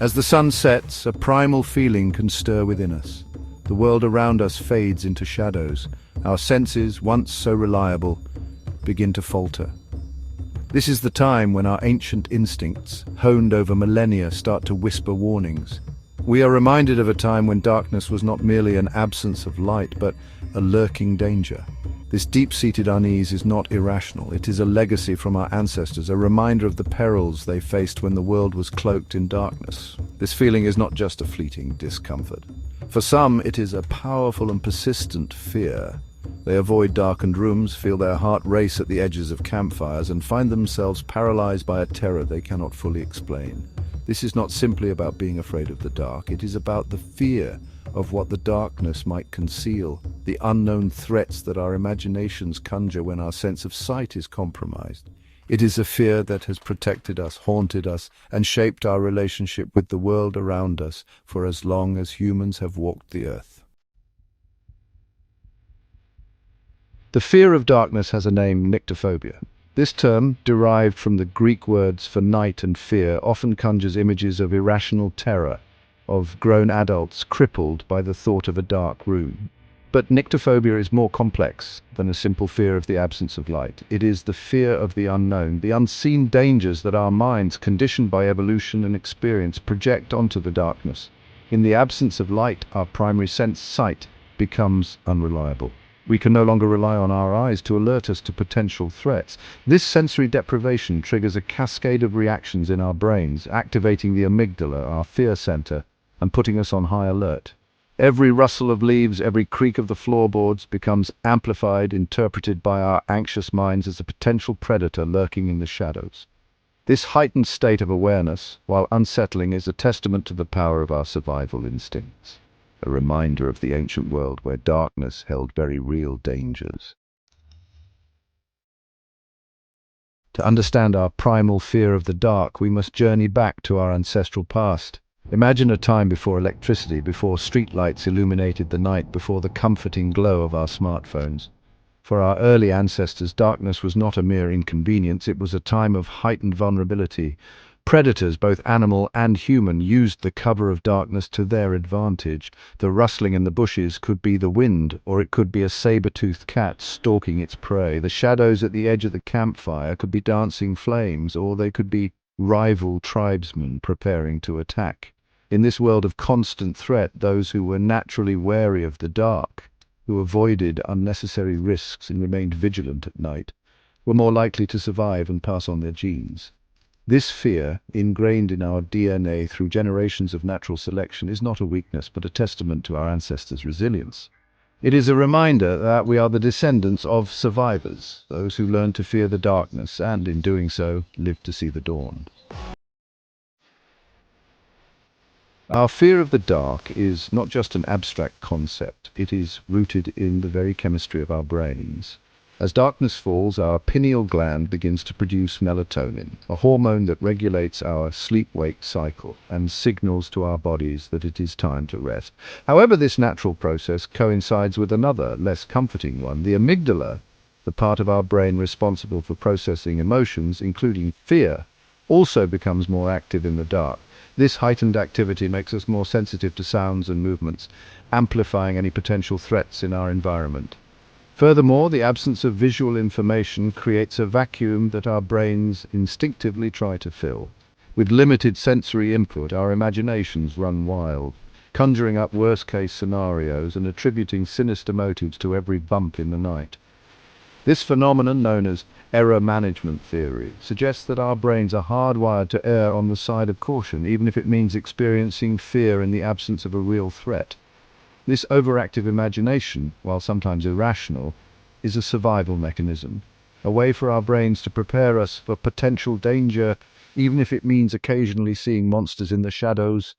As the sun sets, a primal feeling can stir within us. The world around us fades into shadows. Our senses, once so reliable, begin to falter. This is the time when our ancient instincts, honed over millennia, start to whisper warnings. We are reminded of a time when darkness was not merely an absence of light, but a lurking danger. This deep-seated unease is not irrational. It is a legacy from our ancestors, a reminder of the perils they faced when the world was cloaked in darkness. This feeling is not just a fleeting discomfort. For some, it is a powerful and persistent fear. They avoid darkened rooms, feel their heart race at the edges of campfires, and find themselves paralyzed by a terror they cannot fully explain. This is not simply about being afraid of the dark. It is about the fear of what the darkness might conceal, the unknown threats that our imaginations conjure when our sense of sight is compromised. It is a fear that has protected us, haunted us, and shaped our relationship with the world around us for as long as humans have walked the earth. The fear of darkness has a name: nyctophobia. This term, derived from the Greek words for night and fear, often conjures images of irrational terror, of grown adults crippled by the thought of a dark room. But nyctophobia is more complex than a simple fear of the absence of light. It is the fear of the unknown, the unseen dangers that our minds, conditioned by evolution and experience, project onto the darkness. In the absence of light, our primary sense, sight, becomes unreliable. We can no longer rely on our eyes to alert us to potential threats. This sensory deprivation triggers a cascade of reactions in our brains, activating the amygdala, our fear center, and putting us on high alert. Every rustle of leaves, every creak of the floorboards becomes amplified, interpreted by our anxious minds as a potential predator lurking in the shadows. This heightened state of awareness, while unsettling, is a testament to the power of our survival instincts, a reminder of the ancient world where darkness held very real dangers. To understand our primal fear of the dark, we must journey back to our ancestral past. Imagine a time before electricity, before streetlights illuminated the night, before the comforting glow of our smartphones. For our early ancestors, darkness was not a mere inconvenience, it was a time of heightened vulnerability. Predators, both animal and human, used the cover of darkness to their advantage. The rustling in the bushes could be the wind, or it could be a saber-toothed cat stalking its prey. The shadows at the edge of the campfire could be dancing flames, or they could be rival tribesmen preparing to attack. In this world of constant threat, those who were naturally wary of the dark, who avoided unnecessary risks and remained vigilant at night, were more likely to survive and pass on their genes. This fear, ingrained in our DNA through generations of natural selection, is not a weakness but a testament to our ancestors' resilience. It is a reminder that we are the descendants of survivors, those who learned to fear the darkness and, in doing so, lived to see the dawn. Our fear of the dark is not just an abstract concept, it is rooted in the very chemistry of our brains. As darkness falls, our pineal gland begins to produce melatonin, a hormone that regulates our sleep-wake cycle and signals to our bodies that it is time to rest. However, this natural process coincides with another, less comforting one. The amygdala, the part of our brain responsible for processing emotions, including fear, also becomes more active in the dark. This heightened activity makes us more sensitive to sounds and movements, amplifying any potential threats in our environment. Furthermore, the absence of visual information creates a vacuum that our brains instinctively try to fill. With limited sensory input, our imaginations run wild, conjuring up worst-case scenarios and attributing sinister motives to every bump in the night. This phenomenon, known as error management theory, suggests that our brains are hardwired to err on the side of caution, even if it means experiencing fear in the absence of a real threat. This overactive imagination, while sometimes irrational, is a survival mechanism, a way for our brains to prepare us for potential danger, even if it means occasionally seeing monsters in the shadows.